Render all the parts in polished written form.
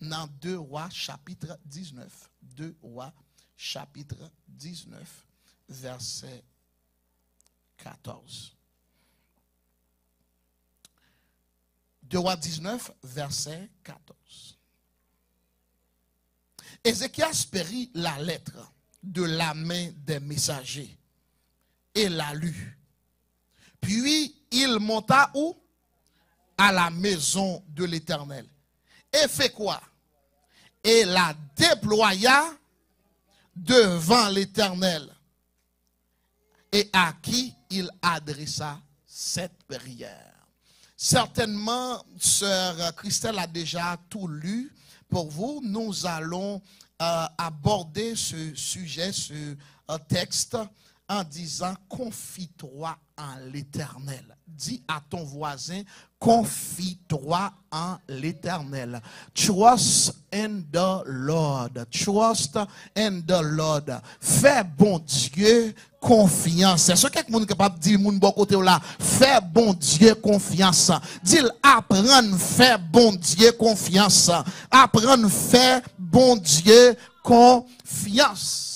dans 2 Rois chapitre 19. 2 Rois chapitre 19, verset 14. 2 Rois 19, verset 14. Ézéchias périt la lettre de la main des messagers et la lut. Puis il monta où? À la maison de l'Éternel. Et fait quoi? Et la déploya devant l'Éternel. Et à qui il adressa cette prière. Certainement, sœur Christelle a déjà tout lu. Pour vous, nous allons aborder ce sujet, ce texte, en disant « Confie-toi en l'Éternel ». Dis à ton voisin « Confie-toi en l'Éternel ». Trust in the Lord. Trust in the Lord. Fais bon Dieu confiance. Est-ce que quelqu'un est capable de dire mon bon côté là? Fais bon Dieu confiance. Dis apprendre fais bon Dieu confiance. Apprendre fais bon Dieu confiance.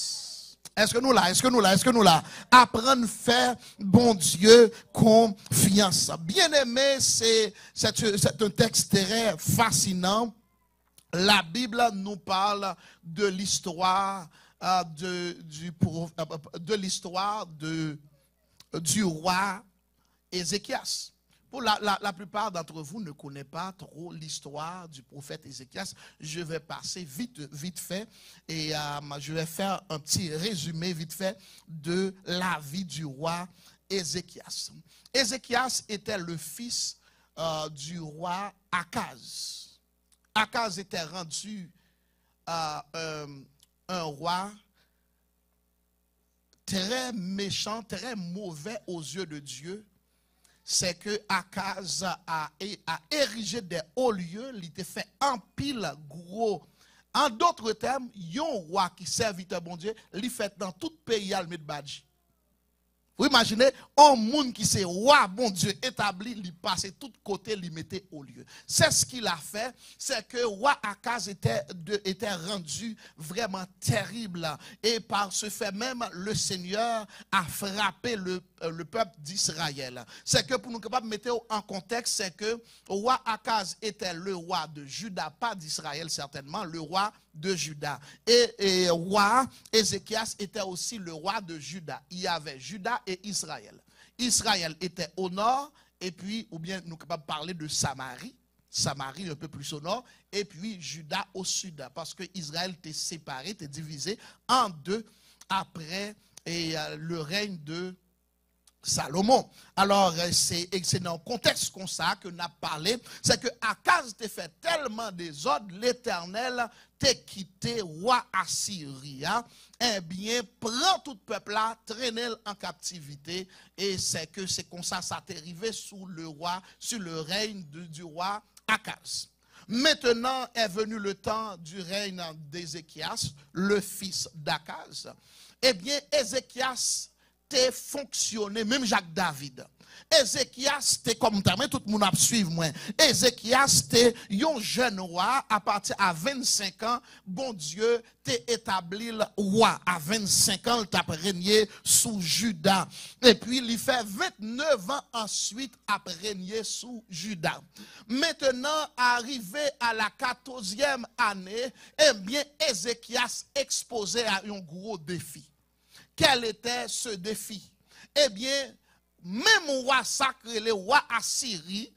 Est-ce que nous là? Est-ce que nous là? Est-ce que nous là? Apprendre faire bon Dieu confiance. Bien aimé, c'est un texte très fascinant. La Bible nous parle de l'histoire du roi Ézéchias. Pour la plupart d'entre vous ne connaissent pas trop l'histoire du prophète Ézéchias. Je vais passer vite fait et je vais faire un petit résumé vite fait de la vie du roi Ézéchias. Ézéchias était le fils du roi Akaz. Akaz était rendu un roi très méchant, très mauvais aux yeux de Dieu. C'est que Akaz a érigé des hauts lieux, il était fait en pile gros. En d'autres termes, il y a un roi qui serviteur bon Dieu, il fait dans tout pays al met badge. Vous imaginez, un monde qui c'est roi, bon Dieu, établi, il passait tout côté, il mettait au lieu. C'est ce qu'il a fait, c'est que roi Akaz était rendu vraiment terrible. Et par ce fait même, le Seigneur a frappé le peuple d'Israël. C'est que pour nous capables de mettre en contexte, c'est que roi Akaz était le roi de Juda, pas d'Israël certainement, le roi de Juda. Et roi Ézéchias était aussi le roi de Juda. Il y avait Juda et Israël. Israël était au nord, et puis, ou bien nous sommes capables de parler de Samarie. Samarie un peu plus au nord, et puis Juda au sud. Parce que Israël était séparé, était divisé en deux après le règne de Salomon. Alors, c'est dans le contexte comme ça que nous avons parlé. C'est que Akaz t'a fait tellement désordre, l'Éternel t'a quitté roi Assyria. Eh bien, prend tout le peuple là, traîne en captivité. Et c'est que c'est comme ça, ça t'est arrivé sur le règne du roi Akaz. Maintenant est venu le temps du règne d'Ézéchias, le fils d'Akaz. Eh bien, Ézéchias t'es fonctionné, même Jacques David. Ézéchias t'es comme ça, mais tout le monde a suivi moi. Ézéchias t'es un jeune roi à partir à 25 ans, bon Dieu t'es établi le roi à 25 ans, il t'a régné sous Juda. Et puis il fait 29 ans ensuite à régner sous Juda. Maintenant arrivé à la 14e année, eh bien Ézéchias exposé à un gros défi. Quel était ce défi? Eh bien, même roi sacré, le roi Assyrie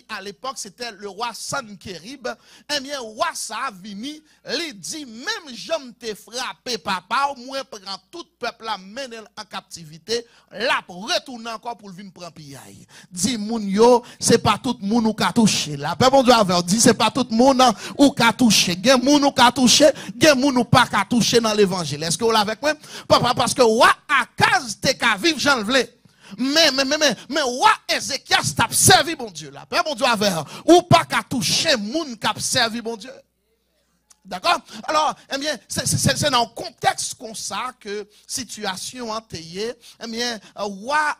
à l'époque, c'était le roi Sankérib. Eh bien, roi ça vini, il dit, même j'aime te frapper, papa, au moins prend tout peuple là, mener en captivité, là, pour retourner encore pour venir prendre pillaille. Dit, moun yo, c'est pas tout moun ou ka touché là. Père bon Dieu avait dit, c'est pas tout moun ou ka touché. Gen moun ou ka touché, gen moun ou pas ka touché dans l'évangile. Est-ce que vous l'avez avec moi? Papa, parce que roi Akaz te ka vivre, j'en vle. Mais, roi Ézéchias t'a servi, bon Dieu, là. Père, bon Dieu, avec, ou pas qu'à toucher moun qui a servi, bon Dieu. D'accord? Alors, eh bien, c'est dans le contexte comme ça que situation entayée, eh bien, roi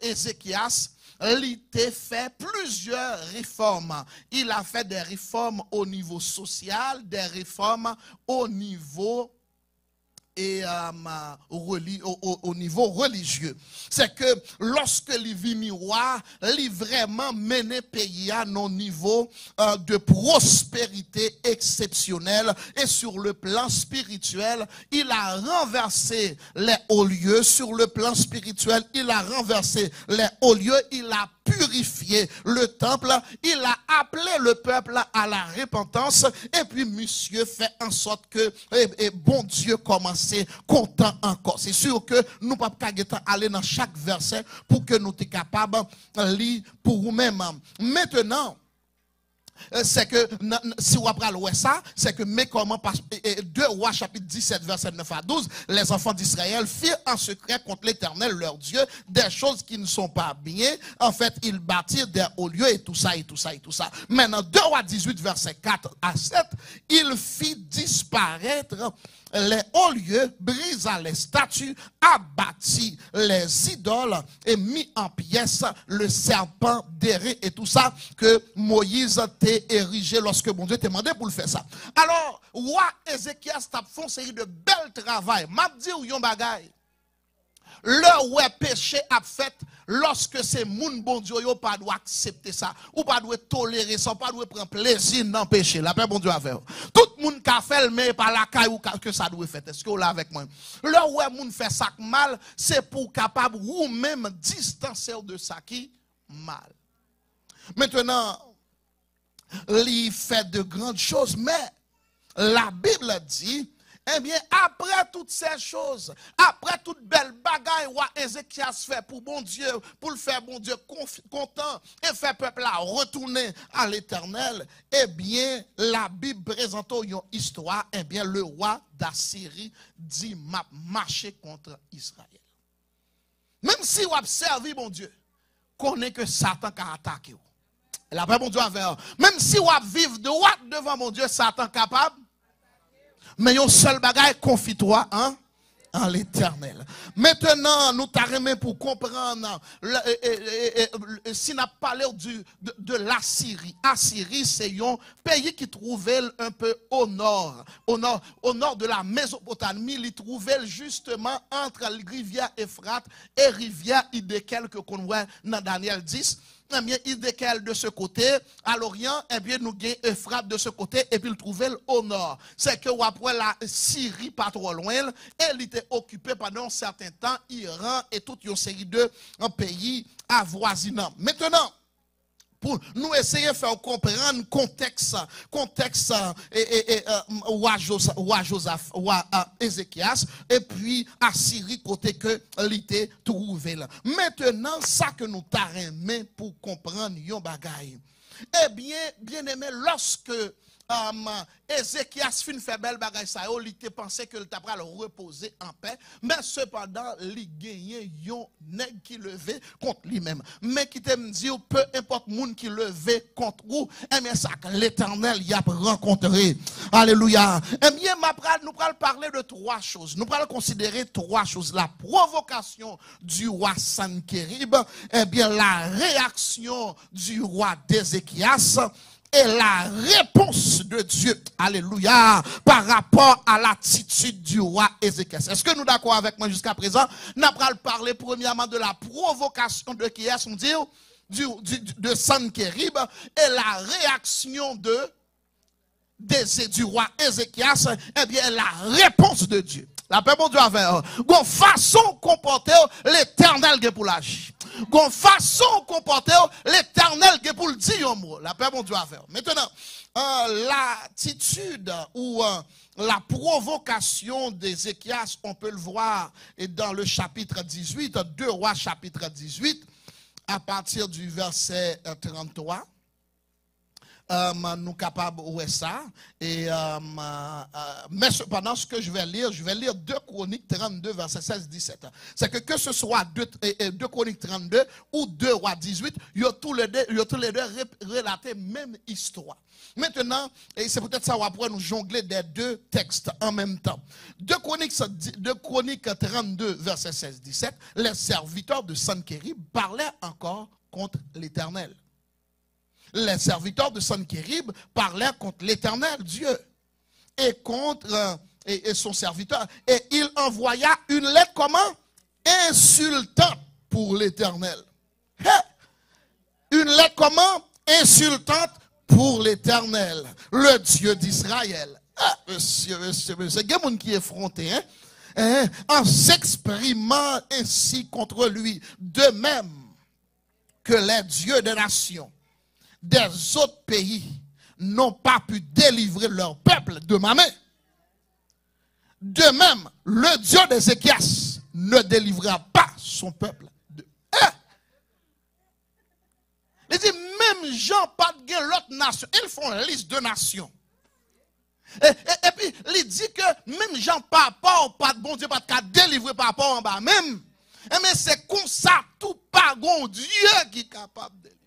Ézéchias, il a fait plusieurs réformes. Il a fait des réformes au niveau social, des réformes au niveau et au niveau religieux. C'est que lorsque les roi, il vraiment mené pays à un niveau de prospérité exceptionnelle, et sur le plan spirituel, il a renversé les hauts lieux. Sur le plan spirituel, il a renversé les hauts lieux, il a purifié le temple, il a appelé le peuple à la repentance, et puis monsieur fait en sorte que bon Dieu commence content encore. C'est sûr que nous ne pouvons pas aller dans chaque verset pour que nous soyons capables de lire pour nous-mêmes. Maintenant, c'est que si on apprend ça, c'est que mais comment 2 Rois chapitre 17 verset 9 à 12, les enfants d'Israël firent en secret contre l'Éternel leur Dieu des choses qui ne sont pas bien. En fait, ils bâtirent des hauts lieux et tout ça et tout ça et tout ça. Maintenant 2 Rois 18 verset 4 à 7, il fit disparaître les hauts lieux, brisa les statues, abattit les idoles et mit en pièces le serpent d'Éré et tout ça que Moïse t'a érigé lorsque mon Dieu t'a demandé pour le faire ça. Alors, roi Ézéchias t'a fait une série de bel travail. M'a dit ou yon bagay. Le ouais péché a fait lorsque c'est moun bon Dieu yo pas doit accepter ça ou pas doit tolérer ça, pas doit prendre plaisir dans péché. La paix bon Dieu a fait. Tout moun ka fait mais par la caille ou que ça doit faire. Est-ce que vous là avec moi? Le ouais moun fait ça mal, c'est pour capable ou même distancer de ça qui mal. Maintenant, il fait de grandes choses, mais la Bible dit, eh bien, après toutes ces choses, après toute belle bagaille, roi Ézéchias fait pour bon Dieu, pour le faire bon Dieu content et faire peuple là retourner à l'Éternel, eh bien, la Bible présente une histoire, eh bien, le roi d'Assyrie dit m'a marché contre Israël. Même si vous observez bon Dieu, connaît que Satan a attaqué. La paix bon Dieu avec même si vous vivez droit devant mon Dieu, Satan capable. Mais yon seul bagay, confie-toi en l'Éternel. Maintenant, nous t'arrêtons pour comprendre si nous parlons de l'Assyrie. Assyrie, c'est un pays qui trouvait un peu au nord de la Mésopotamie. Il trouvait justement entre la rivière Euphrate et la rivière Hiddekel que qu'on voit dans Daniel 10. Eh bien, Hiddekel de ce côté, à l'Orient, eh bien, nous avons Euphrate de ce côté, et puis il trouvait au nord. C'est que après la Syrie, pas trop loin, elle était occupée pendant un certain temps, Iran et toute une série de pays avoisinants. Maintenant, pour nous essayer de faire comprendre le contexte Ézéchias et puis Assyrie côté que l'été trouvé là. Maintenant, ça que nous t'arrêtons pour comprendre yon bagay. Eh bien aimé, lorsque Ézéchias fin fait belle bagaille ça, il était pensé que le tapera le reposer en paix, mais cependant, il gagnait yon nèg qui levait contre lui-même. Mais qui t'aime dire, peu importe moun qui levait contre vous, eh bien ça que l'Éternel y a rencontré. Alléluia. Eh bien, nous allons parler de trois choses. Nous allons considérer trois choses. La provocation du roi Sankérib, eh bien la réaction du roi d'Ézéchias, et la réponse de Dieu, alléluia, par rapport à l'attitude du roi Ézéchias. Est-ce que nous sommes d'accord avec moi jusqu'à présent? Nous allons parler premièrement de la provocation de qui est, on dit, de Sankérib et la réaction du roi Ézéchias, eh bien la réponse de Dieu. La paix bon Dieu avec eux. Gon façon comporter l'Éternel qui pour l'agir. Gon façon comporter l'Éternel qui pour le dire un mot. La paix bon Dieu avec eux. Maintenant, l'attitude ou la provocation d'Ézéchias, on peut le voir dans le chapitre 18, 2 Rois chapitre 18, à partir du verset 33. Nous capables de voir ça. Mais cependant, ce que je vais lire 2 Chroniques 32, verset 16-17. C'est que ce soit 2 Chroniques 32 ou 2 Rois 18, ils ont tous les deux relaté même histoire. Maintenant, et c'est peut-être ça où après nous jongler des deux textes en même temps. 2 Chroniques 32, verset 16-17, les serviteurs de Sankérib parlaient encore contre l'Éternel. Les serviteurs de Sennachérib parlaient contre l'Éternel, Dieu, et contre et son serviteur. Et il envoya une lettre comment? Insultante pour l'Éternel. Une lettre comment? Insultante pour l'Éternel, le Dieu d'Israël. Monsieur, il y a des gens qui est effronté, en s'exprimant ainsi contre lui, de même que les dieux des nations, des autres pays, n'ont pas pu délivrer leur peuple de ma main. De même, le Dieu d'Ézéchias ne délivrera pas son peuple de. Il dit, même Jean, pas de l'autre nation. Ils font une liste de nations. Et puis, il dit que même Jean, pas de bon Dieu, pas de délivrer par rapport en bas. Même. Mais c'est comme ça, tout pas bon Dieu qui est capable de délivrer.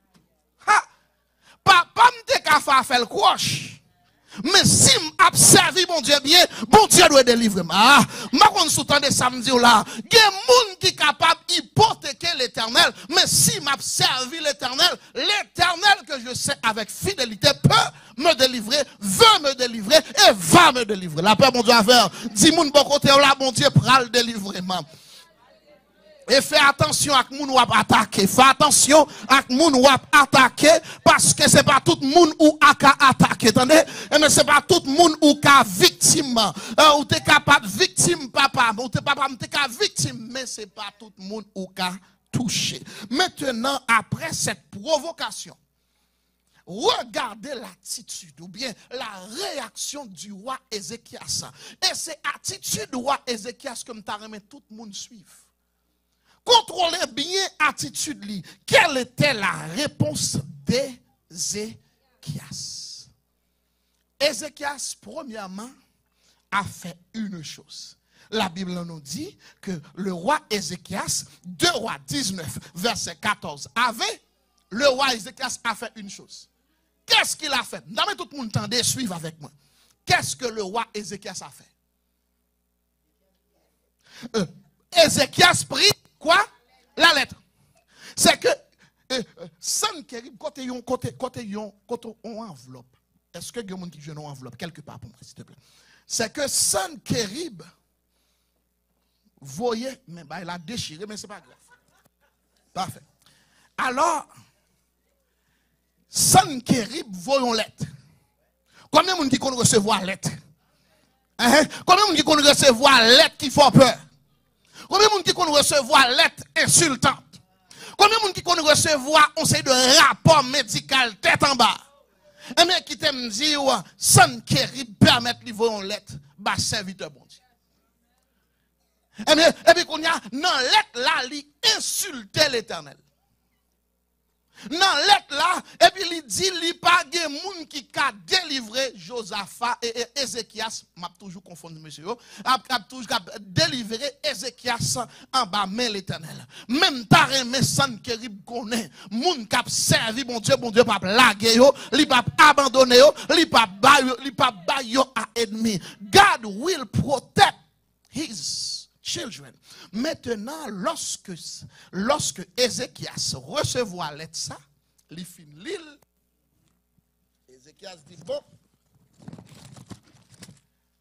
Papa m'te fait le croche. Mais si m'observe bon Dieu bien, bon Dieu doit délivrer. Ma kon sous-tende samedi là, il y a monde qui est capable d'hypothéquer l'Éternel, mais si m'observe l'Éternel que je sais avec fidélité peut me délivrer, veut me délivrer et va me délivrer. La paix mon Dieu à faire. Dis moun bon côté là, bon Dieu pral délivrer. Et fais attention à moun wap attaquer. Fais attention à moun wap attaquer parce que c'est pas tout moun ou aka attaquer. Attendez? Mais c'est pas tout moun ou ka victime. Ou t'es capable victime papa, ou t'es papa t'es ka victime, mais c'est pas tout moun ou ka touché. Maintenant après cette provocation, regardez l'attitude ou bien la réaction du roi Ézéchias. Et c'est attitude du roi Ézéchias que m'ta remet tout le monde suivre. Contrôlez bien l'attitude. Quelle était la réponse d'Ézéchias? Ézéchias, premièrement, a fait une chose. La Bible nous dit que le roi Ézéchias, 2 Rois 19, verset 14, le roi Ézéchias a fait une chose. Qu'est-ce qu'il a fait? Non, mais tout le monde tendait, suivre avec moi. Qu'est-ce que le roi Ézéchias a fait? Ézéchias prit quoi? La lettre. C'est que Sennachérib, côté on enveloppe. Est-ce que il y a des gens qui jouent une enveloppe quelque part pour moi, s'il te plaît? C'est que Sennachérib voyait, mais il a déchiré, mais ce n'est pas grave. Parfait. Alors, Sennachérib voyait une lettre. Combien de gens qui connaissent recevoir lettre? Combien de gens qui connaissent recevoir lettre qui font peur? Combien de gens qui connaissent recevoir lettre insultante? Combien de gens qui connaissent recevoir un série de rapport médical tête en bas? Et bien qui t'aime dire, Sennachérib permet de livrer une lettre, bah serviteur bon Dieu. Et puis qu'on y a, dans lettre là, il insultait l'Éternel. Dans lettre là, et puis il dit, il pas de monde qui a délivré Josaphat et Ézéchias, m'a toujours confondu monsieur, a toujours délivré Ézéchias en bas main l'Éternel. Même taré mais Sennachérib connaît, monde qui a servi bon Dieu pas blaguer yo, il pas abandonner yo, il pas bailler yo à ennemi. God will protect his children. Maintenant, lorsque Ézéchias recevra lettre ça, il fin l'île. Ézéchias dit bon.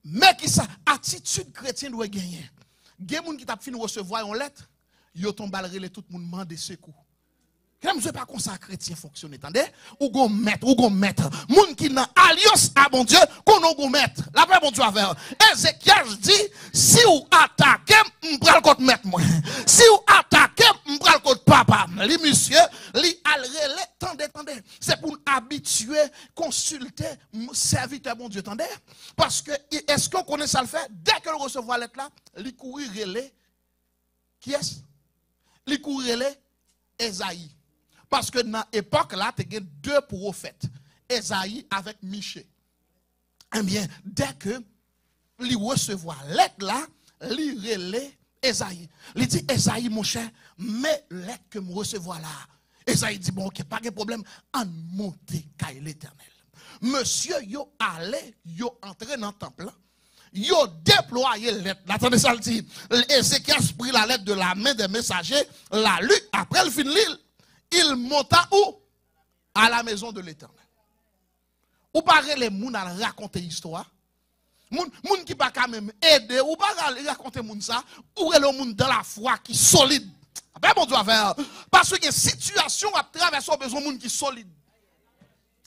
Mais qui ça attitude chrétienne doit gagner. Il y a des gens qui t'a fin recevoir une lettre, yo tombe balrele tout le monde de secours. Comme je pas comme ça chrétien fonctionne, attendez? Ou gon maître. Moun qui nan alliance à bon Dieu, qu'on gon maître. La paix bon Dieu avec. Ézéchias dit, si ou attaquez, m'pral contre maître moi. Si ou attaquez, m'pral contre papa. Li monsieur, li alrele, tendez. C'est pour habituer, consulter, serviteur bon Dieu, attendez? Parce que, est-ce qu'on connaît ça le fait? Dès que le recevoir lettre là, li courir relais. Qui est-ce? Li courir relais Esaïe. Parce que dans l'époque là, tu as deux prophètes, Esaïe avec Michée. Eh bien, dès que il recevoir lettre là, il relève Esaïe. Il dit, Esaïe mon cher, mais lettre que me recevoir là. Esaïe dit, bon, ok, pas de problème, en monter qu'à l'Éternel. Monsieur, yo allé, yo entré dans le temple. Yo déployé lettre. Attendez ça, le dit. Ézéchias prit la lettre de la main des messagers, la lu, après le fin l'île. il monta où? À la maison de l'Éternel. Ou pas les moun à raconter l'histoire. Moun qui pas quand même aider, ou pas raconter moun ça, ou le moun dans la foi qui solide. Après bon Dieu faire parce que situation à travers son besoin moun qui solide.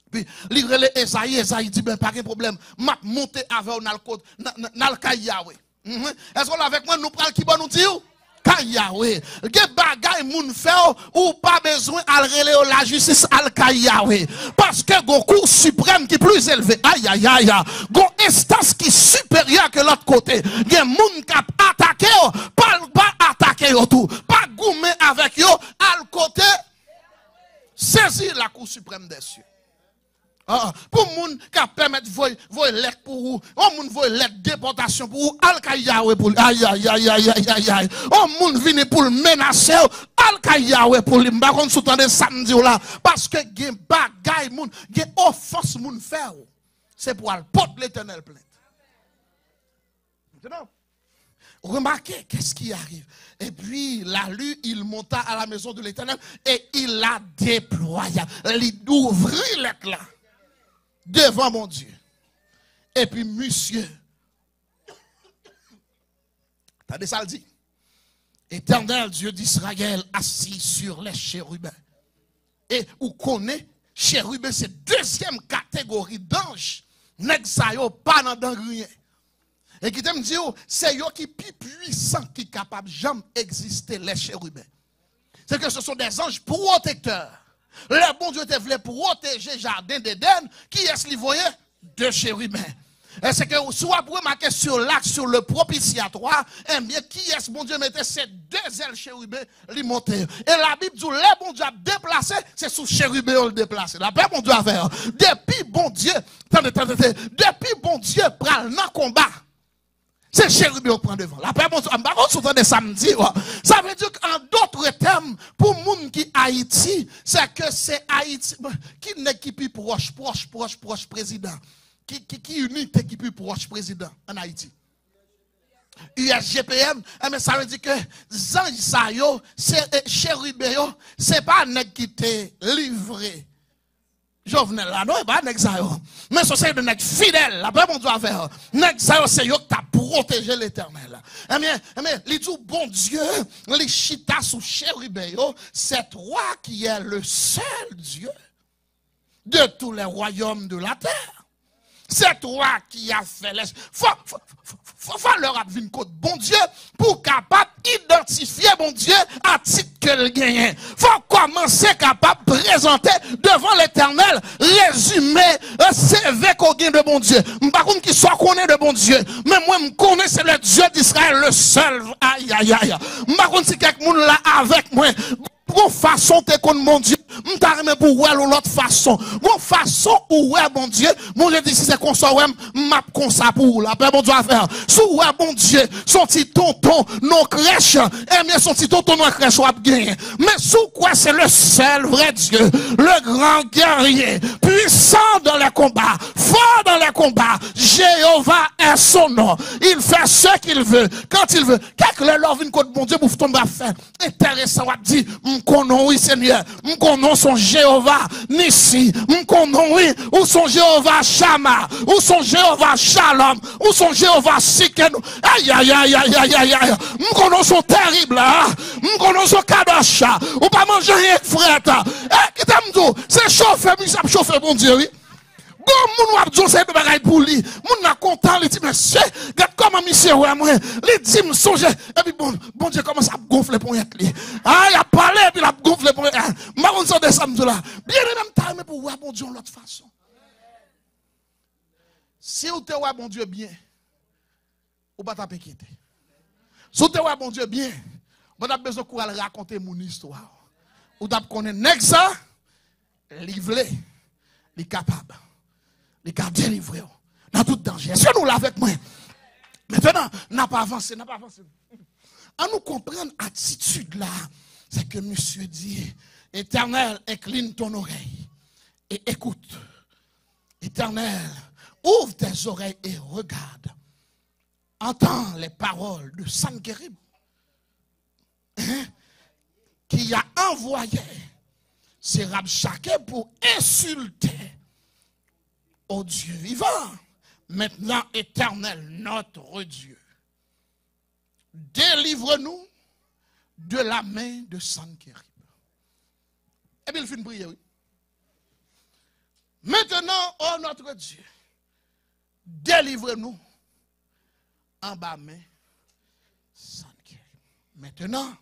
Puis livre les Esaïe dit ben pas de problème, m'a monter avec dans le côte dans le Yahweh. Est-ce qu'on avec moi nous pral qui bon nous dire? Yahweh. Ge bagay moun fait ou pas besoin al rele la justice al Yahweh. Parce que gon cour suprême qui plus élevé. Aïe aïe aïe. Gon instance qui supérieure que l'autre côté. Gen moun k'ap attaqué pas attaquer yo tout. Pas goumer avec yo al côté saisir la cour suprême des cieux. Pour moun qui permettre voyer lettre pour vous, moun voyer lettre déportation pour vous, al Yahweh pour aïe aïe aïe aïe aïe aïe. Moun vini pour menacer, al Yahweh pour lui. M'pa kon soutande samedi là parce que gen bagay moun, gen offense moun faire. C'est pour al porte l'Éternel plainte. Maintenant, remarquez qu'est-ce qui arrive. Et puis, lui, il monta à la maison de l'Éternel et il la déploya. Il ouvrit lettre là. Devant mon Dieu. Et puis, monsieur, attendez ça le dit. Éternel Dieu d'Israël assis sur les chérubins. Et vous connaissez, chérubins, c'est deuxième catégorie d'anges. Nèg sa yo pas dans rien. Et qui t'aime dire, c'est eux qui plus puissants qui capable jamais exister les chérubins. C'est que ce sont des anges protecteurs. Le bon Dieu te voulait protéger le jardin d'Éden. Qui est-ce qu'il voyait? Deux chérubins. Et c'est que soit pour marquer sur l'arc, sur le propitiatoire, eh bien, qui est-ce bon Dieu mettait ces deux ailes chérubins, les monter. Et la Bible dit, le bon Dieu a déplacé, c'est sous chérubin le déplacé. La paix, bon Dieu a fait. Depuis bon Dieu, depuis bon Dieu, prend dans combat. C'est chérubin qui prend devant. La paix, bon Dieu, on des samedi. Ça veut dire qu'en d'autres termes, pour les gens qui Haïti, c'est que c'est Haïti, qui n'est qui plus proche président. Qui unité qui plus proche président en Haïti. USGPM, mais ça veut dire que Zanj Sayo, c'est chérubin, c'est pas nèg qui t'est livré. Jovenel là, non, pas nèg Sayo. Mais c'est de nèg fidèle, la paix, mon Dieu, à faire. Nèg Sayo, c'est yo qui t'a protégé l'Éternel. Eh bien, li dit, bon Dieu, li chita sous chérubin, c'est toi qui es le seul Dieu de tous les royaumes de la terre. C'est toi qui as fait les... Faut leur avoir côte bon Dieu pour capable identifier bon Dieu à titre que le gagne. Faut commencer capable de présenter devant l'Éternel résumé CV qu'on gagne de bon Dieu. Par contre qui soit connaît de bon Dieu, mais moi me connais c'est le Dieu d'Israël le seul. Aïe aïe aïe. Par contre si quelqu'un là avec moi bon façon te connaît mon Dieu, m'ta pour ouais l'autre façon. Bon façon ou ouais bon Dieu, mon Dieu dit si c'est comme ça ouais m'a comme ça pour la paix bon Dieu à faire. Sous ouais bon Dieu, son petit tonton non crèche, et bien son petit tonton non crèche ou a gagné. Mais sous quoi c'est le seul vrai Dieu, le grand guerrier, puissant dans les combats, fort dans les combats. Jéhovah est son nom. Il fait ce qu'il veut, quand il veut. Quelque leur vient contre bon Dieu pour tomber à faire. Intéressant à dire m'konon oui Seigneur, m'konon son Jéhovah Nissi, m'konon oui ou son Jéhovah Shama, ou son Jéhovah Shalom, ou son Jéhovah Sikenu. Aïe aïe aïe aïe aïe aïe aïe. M'konon son terrible, m'konon son Kadasha, ou pas manger rien frère. Eh qui t'aime tout, c'est chauffeur, mais ça chauffe bon Dieu oui. Bon, moun wap djon c'est bagay pour lui. Moun n'a content, il dit monsieur, regarde comment monsieur ouais moi. Il dit me songe et puis bon Dieu commence à gonfler pour yet li. Ah, il a parlé et puis il a gonflé pour yet. Ma kon so descendre là. Bien même time pour ouais bon Dieu l'autre façon. Si ou te ouais bon Dieu bien, ou pas taper quitter. Si ou te ouais bon Dieu bien, on a besoin pour raconter mon histoire. Ou t'a connaître nèg ça, livré, li capable. Les gars délivrés dans tout danger. Est-ce que nous l'avons avec moi? Maintenant, n'a pas avancé. À nous comprendre attitude là, c'est que monsieur dit, Éternel, incline ton oreille et écoute. Éternel, ouvre tes oreilles et regarde. Entends les paroles de Sankerib qui a envoyé c'est Rabshakeh pour insulter au Dieu vivant. Maintenant, Éternel, notre Dieu, délivre-nous de la main de Sanchérib. Et puis il fait une prière, oui. Maintenant, oh notre Dieu, délivre-nous en bas main Sanchérib. Maintenant,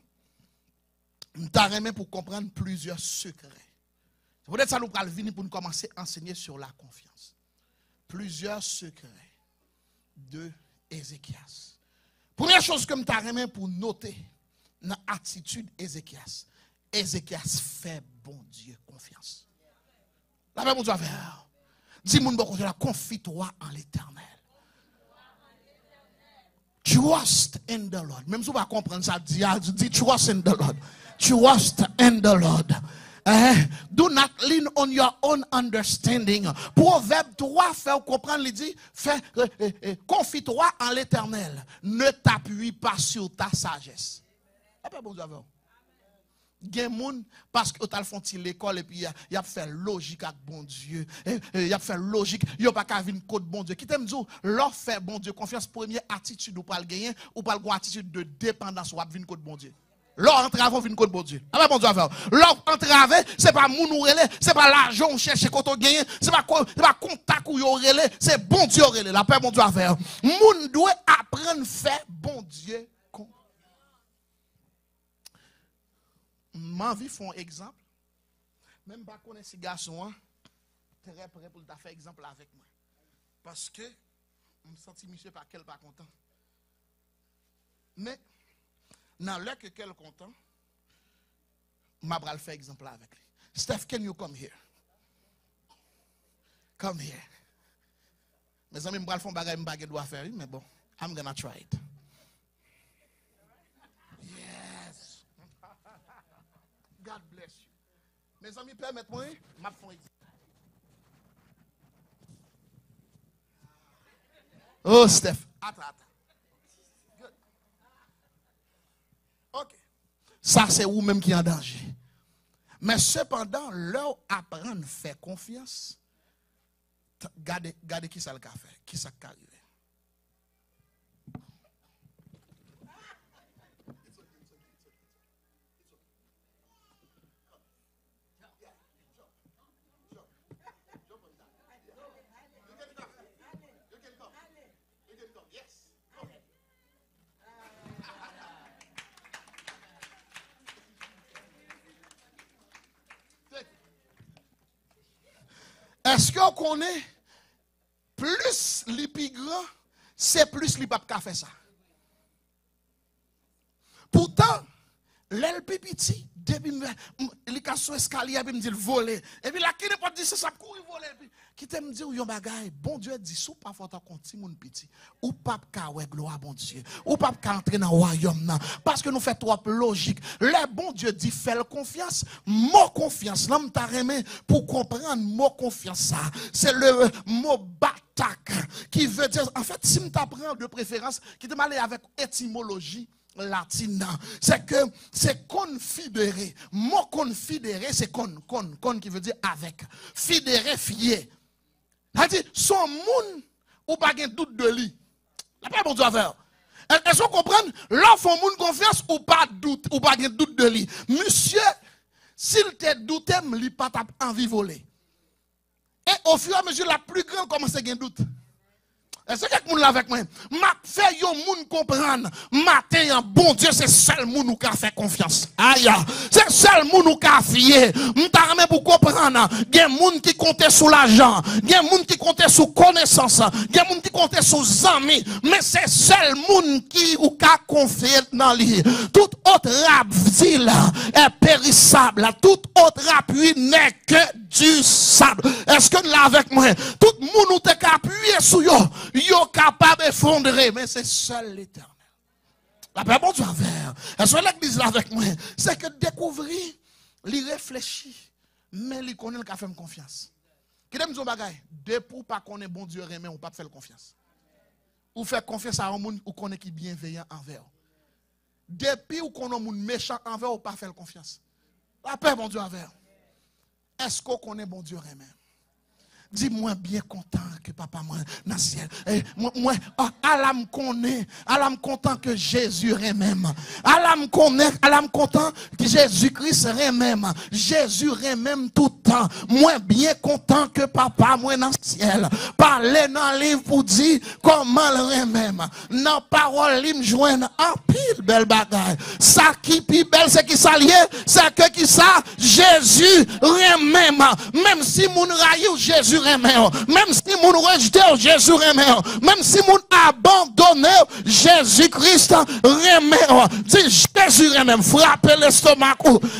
nous t'arrêtons pour comprendre plusieurs secrets. Peut-être ça nous va venir pour nous commencer à enseigner sur la confiance. Plusieurs secrets de Ézéchias. Première chose que nous t'arrêtons pour noter dans l'attitude d'Ézéchias. Ézéchias fait bon Dieu confiance. La même chose à faire. Dis-moi, confie-toi en l'Éternel. Trust in the Lord. Même si vous ne comprenez pas ça, dis trust in the Lord. Trust in the Lord. Do not lean on your own understanding. Proverbe 3 fait comprendre, il dit, confie-toi en l'Éternel. Ne t'appuie pas sur ta sagesse. Après, bon Dieu, parce que tu as fait l'école et puis il a fait logique avec bon Dieu. Il a fait logique. Il n'y a pas qu'à venir code bon Dieu. Qui t'aime dire, leur fait bon Dieu confiance, première attitude ou pas le gagner, ou pas le attitude de dépendance ou à venir code bon Dieu. Leur entrave, vient code bon Dieu. Ah, bon Dieu, leur entrave, c'est pas moun ou relé, c'est pas l'argent on cherche quand on gagne, c'est pas contact ou yo relé, c'est bon Dieu relé. La paix, bon Dieu, à faire. Moun doit apprendre à faire bon Dieu. M'envie font exemple. Même pas connaître ces garçons, très prêt pour faire exemple avec moi. Parce que je me sens monsieur par quel pas content. Mais dans l'heure que quel content, je vais faire exemple avec lui. Steph, can you come here? Come here. Mes amis, je vais faire un bagage doit faire, mais bon, I'm gonna try it. Yes. God bless you. Mes amis, permettez-moi, je vais faire un exemple. Oh, Steph. Attends. Good. Ok. Ça, c'est vous-même qui est en danger. Mais cependant, leur apprendre à faire confiance, regardez qui ça le fait, qui ça qui arrive. Est-ce qu'on connaît plus les plus grands, c'est plus les papes qui a fait ça. Pourtant, l'aile petit, depuis il a son escalier, il me dit voler. Et puis là, qui n'est pas dit ça, courir voler. Qui t'aime dire, yon bagay, bon Dieu dit, sous pas faut compter mon petit, ou pas qu'à ouais gloire bon Dieu, ou pas qu'à entrer dans le royaume, parce que nous fait trop logique. Le bon Dieu dit, fais confiance, mot confiance, là, m'ta remet pour comprendre mot confiance ça. C'est le mot batak, qui veut dire, en fait, si m'ta prend de préférence, qui te m'aller avec étymologie latine, c'est que c'est confidéré. Mot confidéré, c'est con qui veut dire avec. Fidéré, fier. C'est-à-dire, son monde ou pas de doute de lui. La paix, bon Dieu, à faire. Est-ce qu'on comprend? L'enfant monde confiance ou pas de doute, ou pas de doute de lui. Monsieur, s'il te doute, il n'a pas envie de voler. Et au fur et à mesure, la plus grande commence à gagner doute. Est-ce que quelqu'un là avec moi? M'a fait yon moun comprendre. Matin, un bon Dieu, c'est seul moun qui a fait confiance. Aïe, c'est seul moun qui a fié. M'ta remet pour comprendre. Gen moun qui comptait sur l'argent. Gen moun qui comptait sur connaissance. Gen moun qui comptait sur amis. Mais c'est seul moun qui ou ka confié dans lui. Tout autre rapide est périssable. Tout autre appui n'est que du sable. Est-ce que là avec moi? Tout moun ou te appuyé sur yo. Yo capable d'effondrer, mais c'est seul l'Éternel. La paix, bon Dieu, vers. Est-ce que l'église là avec moi? C'est que découvrir, lui réfléchir, mais lui connaît le café de confiance. Qui aime dire bagay? Depuis pas qu'on est bon Dieu remet, ou pas faire confiance. Ou faire confiance à un monde ou qu'on est qui bienveillant envers. Depuis ou qu'on est un monde méchant envers, ou pas faire confiance. La paix, bon Dieu, envers. est-ce qu'on connaît bon Dieu même? Dis-moi bien content que papa moi dans le ciel. Moi alam connaît, alam content que Jésus même. Alam connaît, alam content que Jésus-Christ même. Jésus même tout le temps. Moi bien content que papa moi dans le ciel. Parler dans le livre pour dire comment le même. Dans parole il me joindre en pile belle bagaille. Ça qui plus belle c'est qui s'allié, c'est que qui ça Jésus même. Même si mon raille Jésus même si moun rejeté Jésus remet, même si moun abandonné Jésus-Christ remet, dit Jésus remet, frappez l'estomac,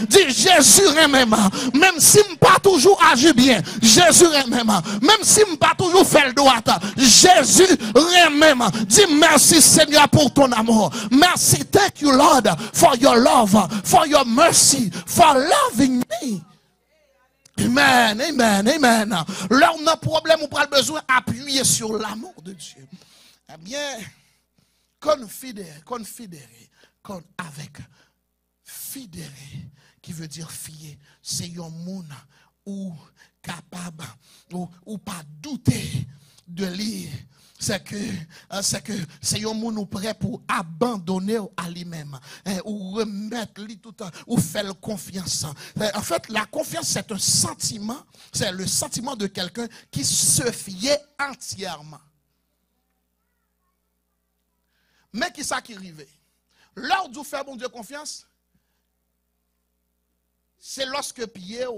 dit Jésus remet, même si m'pas toujours agi bien, Jésus remet, même si m'pas toujours fait le droit, Jésus remet, dit merci Seigneur pour ton amour, merci, thank you Lord for your love, for your mercy, for loving me. Amen, amen, amen. Là, on a un problème, on a besoin d'appuyer sur l'amour de Dieu. Eh bien, confidérer, avec fidérer, qui veut dire fier, c'est un monde ou capable, ou pas douter de lire. C'est que c'est un monde prêt pour abandonner à lui-même, ou remettre lui tout ou faire confiance. En fait, la confiance c'est un sentiment, c'est le sentiment de quelqu'un qui se fiait entièrement. Mais qui ça qui arrive? Lors d'où faire bon Dieu confiance, c'est lorsque Pierre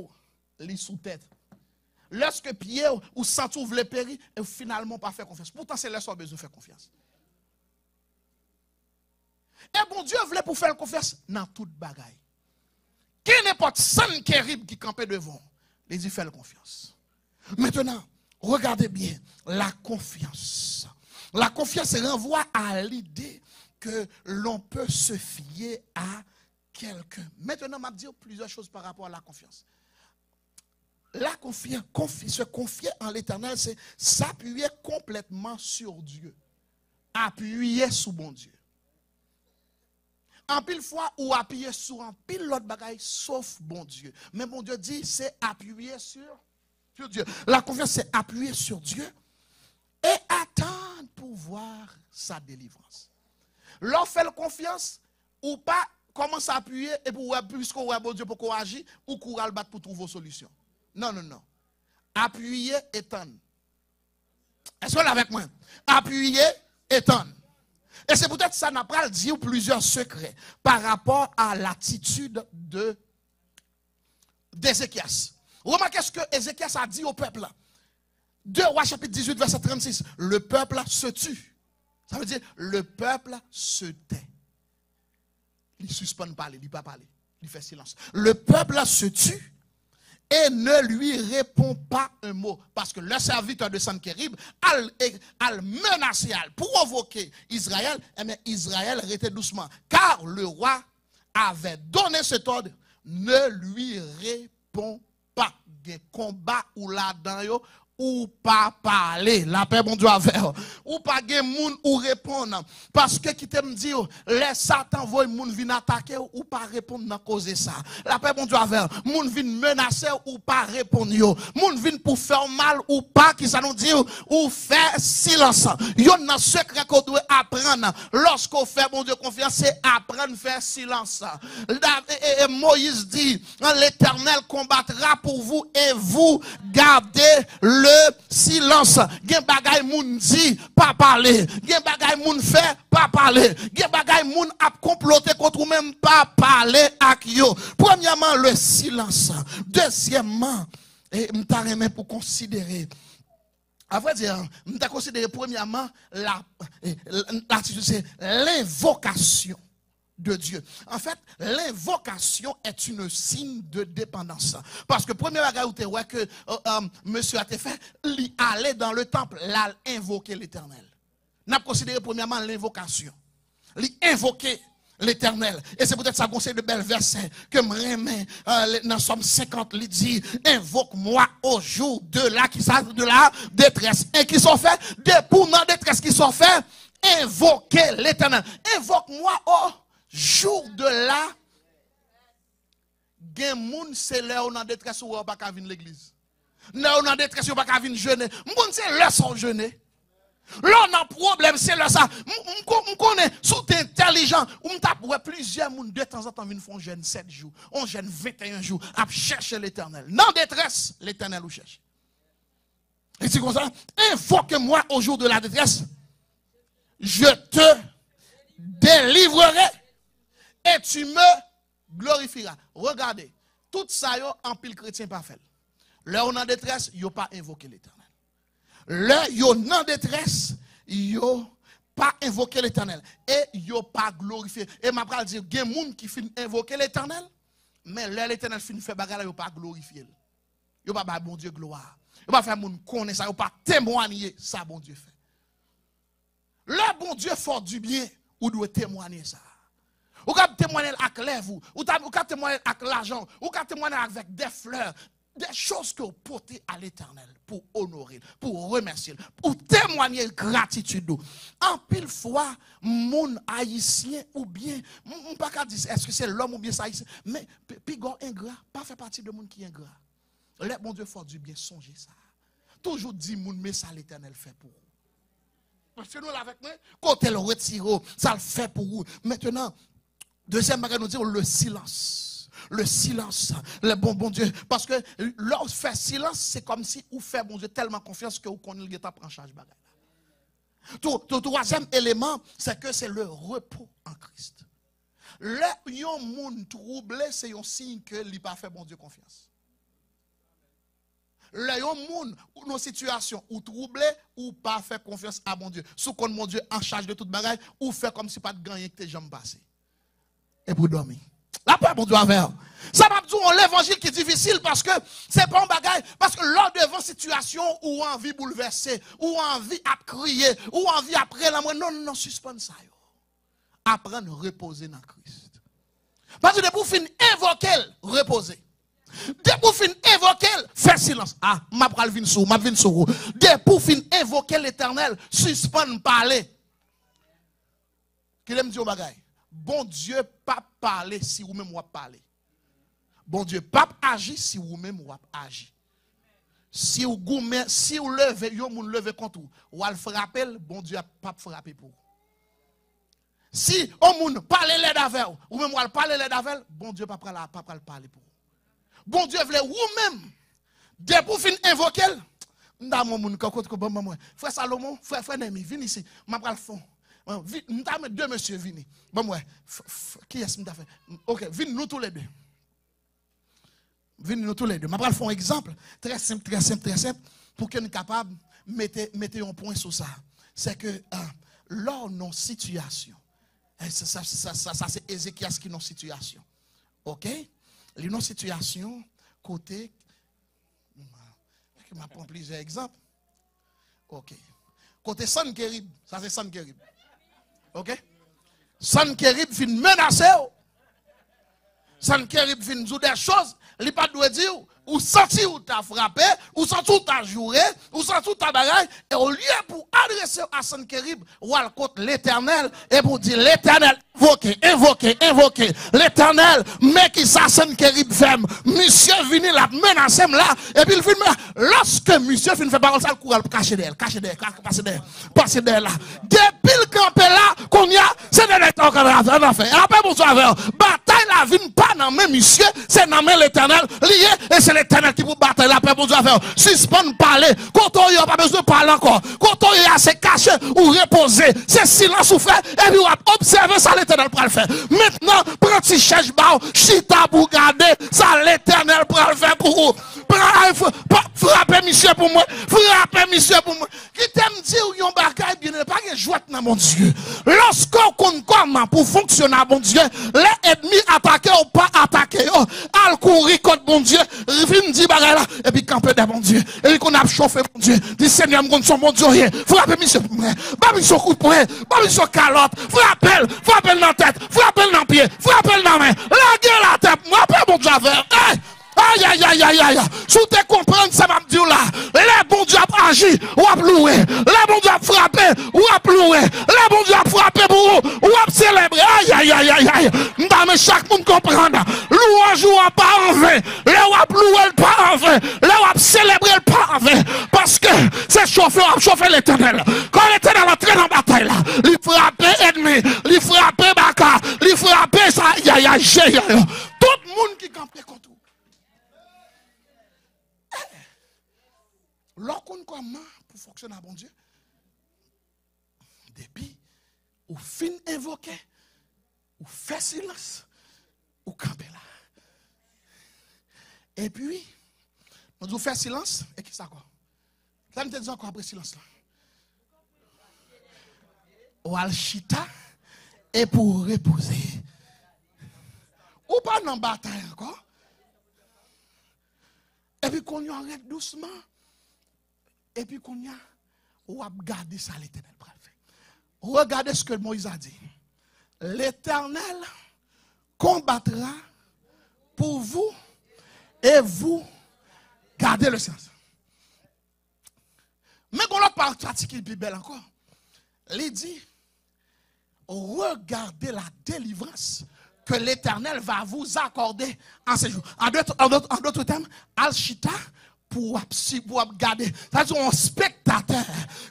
lit sous tête. Lorsque Pierre ou sent ouvre les péris et finalement pas faire confiance. Pourtant, c'est là qu'on a besoin de faire confiance. Et bon Dieu voulait pour faire confiance dans toute bagaille. Qui n'importe sans terrible qui campait devant, il dit faire confiance. Maintenant, regardez bien la confiance. La confiance renvoie à l'idée que l'on peut se fier à quelqu'un. Maintenant, je vais dire plusieurs choses par rapport à la confiance. La confiance, se confier en l'Éternel, c'est s'appuyer complètement sur Dieu. Appuyer sur bon Dieu. En pile fois, ou appuyer sur un pile l'autre bagaille, sauf bon Dieu. Mais bon Dieu dit, c'est appuyer sur Dieu. La confiance, c'est appuyer sur Dieu et attendre pour voir sa délivrance. Lorsqu'on fait la confiance, ou pas commence à appuyer, et pour puisqu'on voit bon Dieu pour qu'on agisse, ou qu'on va le battre pour trouver vos solutions. Non. Appuyer, étendre. Est-ce qu'on est avec moi? Appuyer, étendre. Et c'est peut-être ça n'a pas dit plusieurs secrets par rapport à l'attitude d'Ézéchias. Remarquez ce que Ézéchias a dit au peuple. 2 Rois chapitre 18 verset 36. Le peuple se tue. Ça veut dire le peuple se tait. Il suspend de parler, il ne dit pas parler. Il fait silence. Le peuple se tue. Et ne lui répond pas un mot. Parce que le serviteur de Sanchérib a menacé, a provoqué Israël. Et bien Israël était doucement. Car le roi avait donné cet ordre. Ne lui répond pas. Des combats ou là-dedans, ou pas parler. La paix, bon Dieu, avec. Ou pas gen moun ou répondre. Parce que qui t'aime dire, les Satan voient moun vin attaquer ou pas répondre dans cause ça. La paix, bon Dieu, avec. Moun vin menacer ou pas répondre yo. Moun vin pour faire mal ou pas, qui ça nous dit, ou faire silence. Yon nan secret qu'on doit apprendre. Lorsqu'on fait, bon Dieu, confiance, c'est apprendre à faire silence. Et Moïse dit, l'Éternel combattra pour vous et vous gardez le silence. Gen bagay moun dit, pas parler. Gen bagay moun fait, pas parler. Gen bagay moun ap comploter contre ou même pas parler ak yo. Premièrement, le silence. Deuxièmement, et m'ta remen pour considérer. À vrai dire, m'ta considérer premièrement l'attitude, c'est l'invocation de Dieu. En fait, l'invocation est une signe de dépendance. Parce que premier bagage où tu vois que monsieur a fait, il allait dans le temple, là, invoquer l'Éternel. N'a considéré premièrement l'invocation. Il invoquer l'Éternel. Et c'est peut-être ça conseil de bel verset que me remet dans Somme 50, il dit, invoque-moi au jour de la détresse. Et qui sont faits, pour la détresse qui sont faits, invoquer l'Éternel. Invoque-moi au jour de la gen moun c'est là on en détresse ou pas ka venir l'église. Là on en détresse ou pas ka venir jeûner. Moun c'est là son jeûner. Là on a problème c'est là ça. On connaît sous intelligent, on t'a pour plusieurs moun de temps en temps viennent font jeûne 7 jours, on jeûne 21 jours à chercher l'Éternel. Dans détresse, l'Éternel ou cherche. Et c'est comme ça, invoque-moi au jour de la détresse. Je te délivrerai et tu me glorifieras. Regardez, tout ça yo en pile chrétien pas fait. Là on en détresse, yo pas invoqué l'Éternel. Là yo en détresse, yo pas invoqué l'Éternel et yo pas glorifié. Et m'a pral dire gen moun qui fin invoquer l'Éternel, mais là l'Éternel fin fait bagarre yo pas glorifié. Yo pas ba bon Dieu gloire. Yo pas faire moun connaître ça, yo pas témoigner ça bon Dieu fait. Le bon Dieu fort du bien, ou doit témoigner ça. Ou doit témoigner avec l'èvre, ou doit témoigner avec l'argent, ou doit témoigner avec des fleurs, des choses que vous portez à l'Éternel pour honorer, pour remercier, pour témoigner gratitude. En pile fois, mon haïtien ou bien, on pas qu'à dire est-ce que c'est l'homme ou bien ça haïtien, mais pigon ingrat, pas fait partie de monde qui est ingrat. Le bon Dieu fort du bien, songez ça. Toujours dit moun mais ça l'Éternel fait pour vous. Parce que nous avec nous, quand elle retire, ça le fait pour vous. Maintenant, deuxième bagage nous dit le silence. Le silence, le bon Dieu. Parce que lorsqu'on fait silence, c'est comme si vous faites bon Dieu tellement confiance que vous connaissez le prend en charge bagage. Tout troisième élément, c'est que c'est le repos en Christ. Le monde troublé, c'est un signe que il n'a pas fait bon Dieu confiance. Le monde ou nos situations ou troublé ou pas faire confiance à mon Dieu. Sous qu'on mon Dieu en charge de toute bagaille ou fait comme si pas de gagner que tes jambes passées. Et pour dormir. La paix mon Dieu avec. Ça m'a dit l'évangile qui est difficile parce que c'est pas un bagaille parce que lors devant situation ou envie bouleversée ou envie à crier ou envie après la moi non suspend ça yo. Apprendre à reposer dans Christ. Parce que pour finir invoquer reposer. Dès pour fin invoquer, fais silence. Ah, m'a pral vin sou. Dès pour fin invoquer l'Éternel, suspend parler. Qu'il aime dire au bagay. Bon Dieu pas parler si vous même ou parler. Bon Dieu pas agir si vous même ou agir. Si vous goumé, si vous levez, yo moun levez contre vous, ou al frapper, bon Dieu pas frapper pour vous. Si on moun parle l'aide avec ou même ou al parler l'aide avec, bon Dieu pas pral parler pour vous. Bon Dieu voulait vous-même, dès pour finir invoquer, frère Salomon, frère Némi, viens ici, je vais le fond. Nous deux messieurs, venez. Bon, ouais, qui est-ce que fait? Ok, venez nous tous les deux. Venez nous tous les deux. Je vais le faire un exemple, très simple, pour que nous soyons capables de mettre un point sur ça. C'est que lors de nos situations, ça c'est Ézéchias qui est nos situations. Ok? Les non-situations, côté, je vais prendre plusieurs exemples. Ok. Côté Sankerib, ça c'est Sankerib. Ok? Sankerib vient menacer. Sankerib vient dire des choses, il pas doit dire, ou senti ou t'a frappé, ou senti ou t'a joué, ou senti ou t'a bagaille, et au lieu pour adresser à Sankerib, ou à l'Éternel, et pour dire l'Éternel, invoquer, l'Éternel, mais qui ça Sankerib fait, monsieur vini la menacer là, et puis il vient, lorsque monsieur vient faire parole, ça le courant, cacher d'elle, passer d'elle là. Depuis le campé là, qu'on y a, c'est de l'état qu'on a fait. Après, bonsoir, bataille la vie, pas dans même monsieur, c'est dans l'Éternel, lié, et c'est l'Éternel qui vous bataille la paix, bonsoir, suspend parler, quand on y a pas besoin de parler encore, quand on y a c'est caché ou reposer, c'est silence ou fait, et puis on observer ça l'Éternel pour le faire. Maintenant, prends petit cherche bao, chita pour garder, ça l'Éternel pour le faire pour vous. Frappez monsieur pour moi, qui t'aime dire ou yon bagay bien, pas que joie dans mon Dieu. Lorsqu'on compte comment pour fonctionner mon Dieu, les ennemis attaquer ou pas attaquer, al courir contre mon Dieu, vin dit bagay là, et puis camper de mon Dieu, et puis qu'on a chauffé mon Dieu, dit Seigneur, mon son mon Dieu, frappez monsieur pour moi, pas monsieur coup de poing, pas monsieur calotte, frappez dans la tête, frappez dans le pied, frappez dans la main, la la tête, moi pas mon Dieu avec, aïe, si tu comprends ça va me dire là, les bons dieux agir, ou à louer, les bons dieux frapper, ou à louer, les bons dieux frapper pour vous, ou à célébrer, aïe, m'ta mais chaque monde comprend. Louange ou pas en vain. Le wap louer le pas en vain. Le wap célébrer le pas en vain. Parce que c'est chauffer l'éternel. Quand l'éternel entre dans la bataille là, il frappe ennemi, il frappe baka, il frappe ça, tout le monde qui campe contre vous. Lorsqu'on comment pour fonctionner à bon Dieu, depuis, ou fin invoquer, ou fait silence, ou camper là. Et puis, on dit fait silence, et qui ça quoi? Ça me dit encore après silence là. Ou al chita, et pour reposer. Ou pas dans la bataille encore. Et puis qu'on y arrête doucement. Et puis qu'on y a, ou a gardé ça l'éternel. Regardez ce que Moïse a dit. L'Éternel combattra pour vous et vous gardez le silence. Mais qu'on l'a pas pratiqué le plus belle encore. Il dit, regardez la délivrance que l'Éternel va vous accorder en ce jour. En d'autres termes, Al-Shita, pour garder. C'est un spectateur,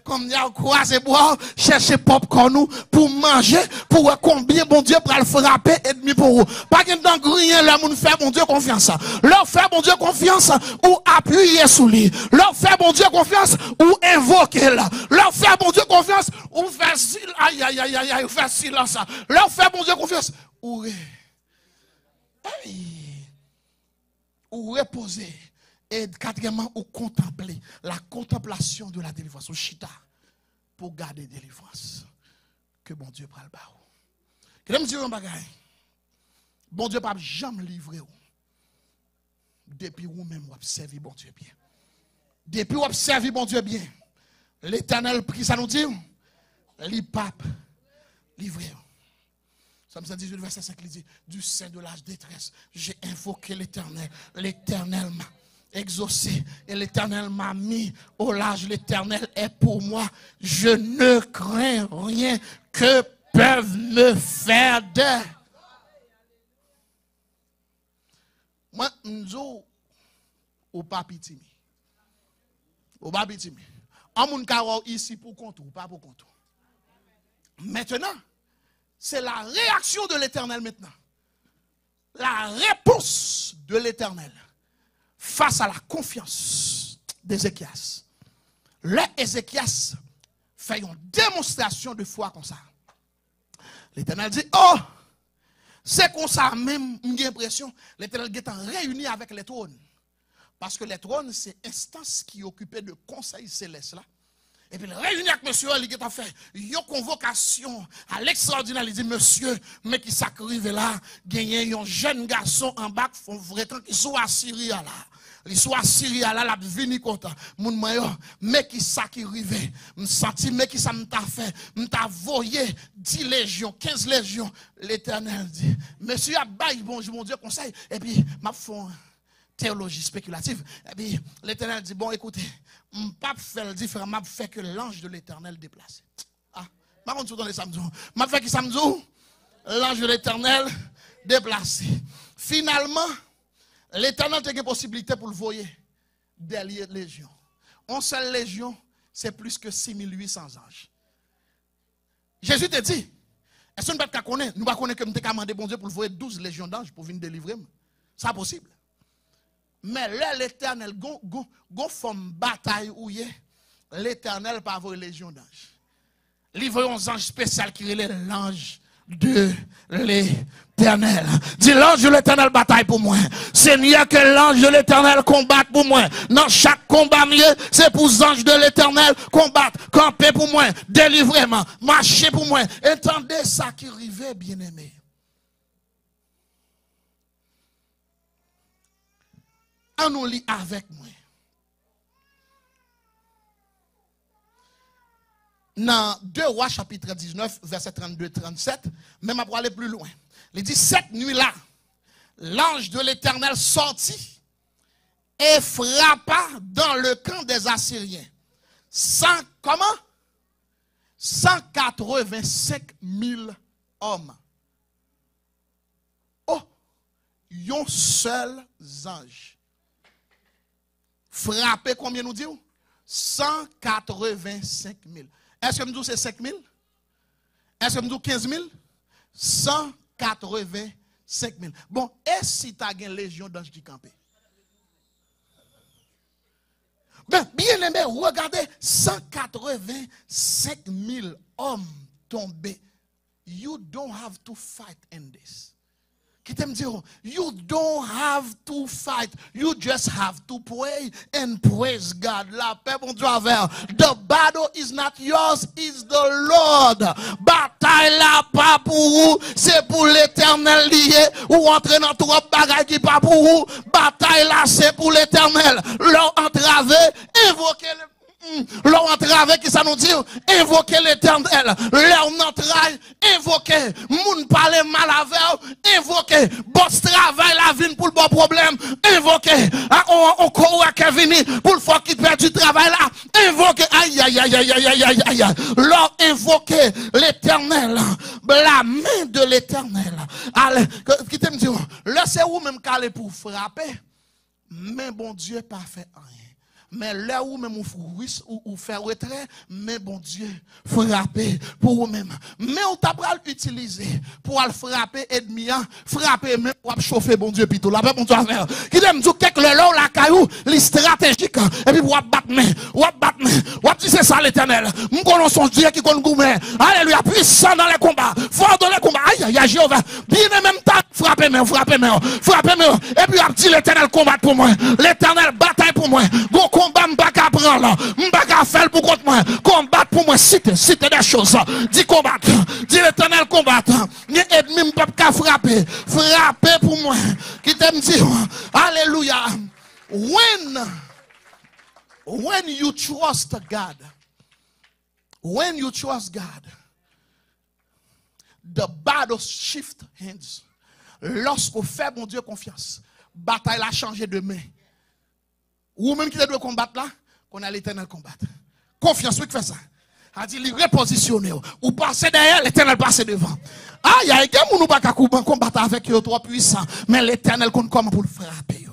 comme il y a croisé boire, chercher popcorn pour manger, pour voir combien bon Dieu pour le frapper ennemi pour vous. Pas qu'il dans rien, là, moun fait bon Dieu confiance. Leur fait bon Dieu confiance ou appuyer sous lui. Leur fait bon Dieu confiance ou invoquer là. Leur fait bon Dieu confiance ou faire silence. Aïe, faire silence. Leur fait bon Dieu confiance ou reposer. Et quatrièmement, ou contempler la contemplation de la délivrance, au chita, pour garder délivrance. Que bon Dieu prenne le barreau. Que me dire un bagage. Bon Dieu pas jamais livrer. Depuis vous même vous observez bon Dieu bien. Depuis vous observez bon Dieu bien. L'Éternel prie, ça nous dit, les papes livrés. Somme 118, verset 5, il dit, du sein de l'âge détresse, j'ai invoqué l'Éternel. L'Éternel m'a exaucé et l'Éternel m'a mis au large. L'Éternel est pour moi. Je ne crains rien que peuvent me faire de. Moi, m'zo ou pas pitimi. Ou pas pitimi. En moun karo ici pour compte ou pas pour compte. Maintenant, c'est la réaction de l'Éternel maintenant. La réponse de l'Éternel face à la confiance d'Ézéchias. Là, Ézéchias fait une démonstration de foi comme ça. L'Éternel dit, oh, c'est comme ça même, j'ai l'impression, l'Éternel est réuni avec les trônes. Parce que les trônes, c'est instance qui occupait de conseil céleste là. Et puis, il réunit avec monsieur, il a fait une convocation à l'extraordinaire. Il dit, monsieur, mais qui s'arrive là, gagné un jeune garçon en bas, font vrai temps qui soit à Syrie là. Il soit à Syrie là, la vini content. Mon maillot, mais qui s'arrive, me senti, mais qui ça m'a fait, m'a voyé 10 légions, 15 légions. L'Éternel dit, monsieur, a bail, bon Dieu, conseil. Et puis, m'a fait théologie spéculative. Et puis, l'Éternel dit, bon, écoutez, je ne peux pas faire différemment, je fais que l'ange de l'Éternel déplace. Ah, je ne sais pas si samedi. Je fais que samedi, l'ange de l'Éternel déplacé. Finalement, l'Éternel a une possibilité pour le voyer derrière légion. Une seule légion, c'est plus que 6800 anges. Jésus te dit, est-ce que nous ne pouvons pas connaître? Nous ne pouvons pas connaître que nous avons demandé bon Dieu pour le voyer 12 légions d'anges pour venir délivrer. C'est possible. Mais là, l'Éternel, gon forme bataille où l'Éternel pas avoir légion d'anges. Il voit un ange spécial qui est l'ange de l'Éternel. Dis l'ange de l'Éternel bataille pour moi. Seigneur, que l'ange de l'Éternel combatte pour moi. Dans chaque combat mieux, c'est pour l'ange de l'Éternel combattre, camper pour moi, délivrement, marcher pour moi. Entendez ça qui arrivait, bien-aimé. On nous lit avec moi. Dans 2 Rois chapitre 19, verset 32-37, même pour aller plus loin. Il dit, cette nuit-là, l'ange de l'Éternel sortit et frappa dans le camp des Assyriens. 185 000 hommes. yon seul ange. Frappé combien nous dit? 185 000. Est-ce que nous disons c'est 5 000? Est-ce que nous disons 15 000? 185 000. Bon, et si tu as une légion d'anges qui campent? Ben, bien aimé, regardez, 185 000 hommes tombés. You don't have to fight in this. Qui t'aime dire, you don't have to fight. You just have to pray and praise God. La paix, bon Dieu, avec. The battle is not yours, it's the Lord. Bataille là, pas pour vous, c'est pour l'éternel lié. Ou entrer dans trop de bagages qui pas pour vous. Bataille là, c'est pour l'éternel. Leur entravé, invoquez le. Leur entravé qui ça nous dit, invoquer l'éternel. Leur entraille, invoquer. Moun parle mal avec, invoquer. Boss travail la vie pour le bon problème, invoquer. On court à vini pour le fois qu'il perd du travail là, invoquer. Aïe, aïe, aïe, aïe, aïe, aïe, aïe, aïe. Leur invoquer l'éternel. La main de l'éternel. Allez, qui t'aime dire, là c'est où même calé pour frapper. Mais bon Dieu pas fait rien. Mais là où même ou faire retrait, mais bon Dieu, frapper pour vous-même. Mais on t'a pas l'utiliser pour aller frapper ennemi, frapper même pour chauffer bon Dieu plutôt. Là, bon Dieu à faire. Qui aime dire quelque le la caillou, les stratégiques, et puis pour battre main, ou dire c'est ça l'éternel. Nous connaissons Dieu qui connaît gourmet. Alléluia, puissant dans les combats, fort dans les combats. Aïe, aïe, Jéhovah. Bien en même temps, frapper main. Et puis a dit l'éternel combat pour moi. L'éternel bataille pour moi. Combat m'baka prendre, m'baka faire pour contre moi, combattre pour moi, cite des choses, dis combattre, dis l'éternel combattre, ni ennemi m'pa frapper pour moi, qui t'aime dire, alléluia, when you trust God, the battle shift hands, lorsqu'on fait mon Dieu confiance, bataille a changé de main. Ou même qui doit combattre là, qu'on a l'éternel combattre. Confiance, oui, qui fait ça. A dit, il repositionne. Ou passer derrière, l'éternel passe devant. Ah, il y a quelqu'un qui nous pas combattre avec eux, trop puissant. Mais l'éternel compte comment pour le frapper.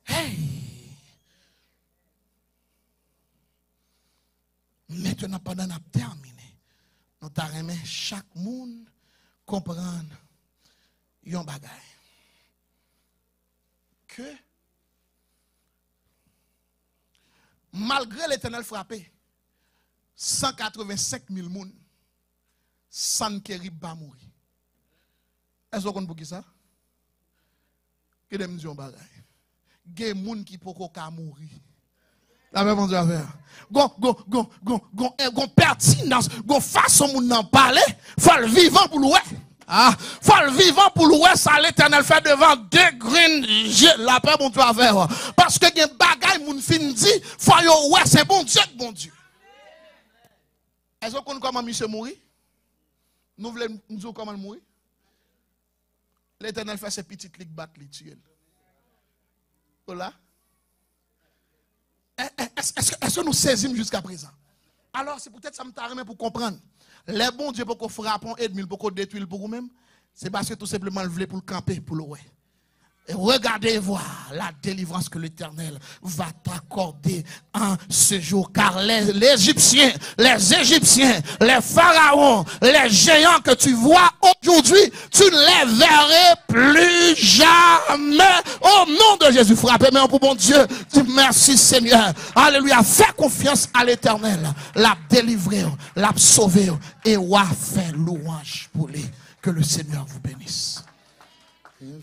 Hey! Maintenant, pendant qu'on a terminé, nous avons chaque monde comprendre yon bagay. Que malgré l'éternel frappé, 185 000 personnes, sans Kérib pas mourir. Est-ce que vous comprenez ça? Que des gens bagay. Il y a des gens qui ne peuvent pas mourir. La même chose à faire. Gon pertinence, gon façon de parler, faut le vivant pour louer. Ah, faut le vivant pour louer, ça l'éternel fait devant deux green la paix bon Dieu à faire. Parce que gen bagay moun fin dit, faut yo ouais, c'est bon Dieu, bon Dieu. Est-ce que vous connaissez comment monsieur mourir? Nous voulons nous dire comment mourir? L'éternel fait ses petites ligues battre les tuer. Voilà. Est-ce que nous saisissons jusqu'à présent? Alors, c'est peut-être ça me tarime pour comprendre. Les bons Dieu pour qu'on frappe un ennemi, pour qu'on détruise pour vous-même, c'est parce que tout simplement, le voulait pour le camper, pour le ouais. Et regardez voir la délivrance que l'Éternel va t'accorder en ce jour. Car les Égyptiens, les pharaons, les géants que tu vois aujourd'hui, tu ne les verrais plus jamais. Au nom de Jésus, frappez-moi pour mon Dieu. Dis merci Seigneur. Alléluia. Fais confiance à l'Éternel. L'a délivré, l'a sauvé. Et wa fait louange pour lui. Que le Seigneur vous bénisse.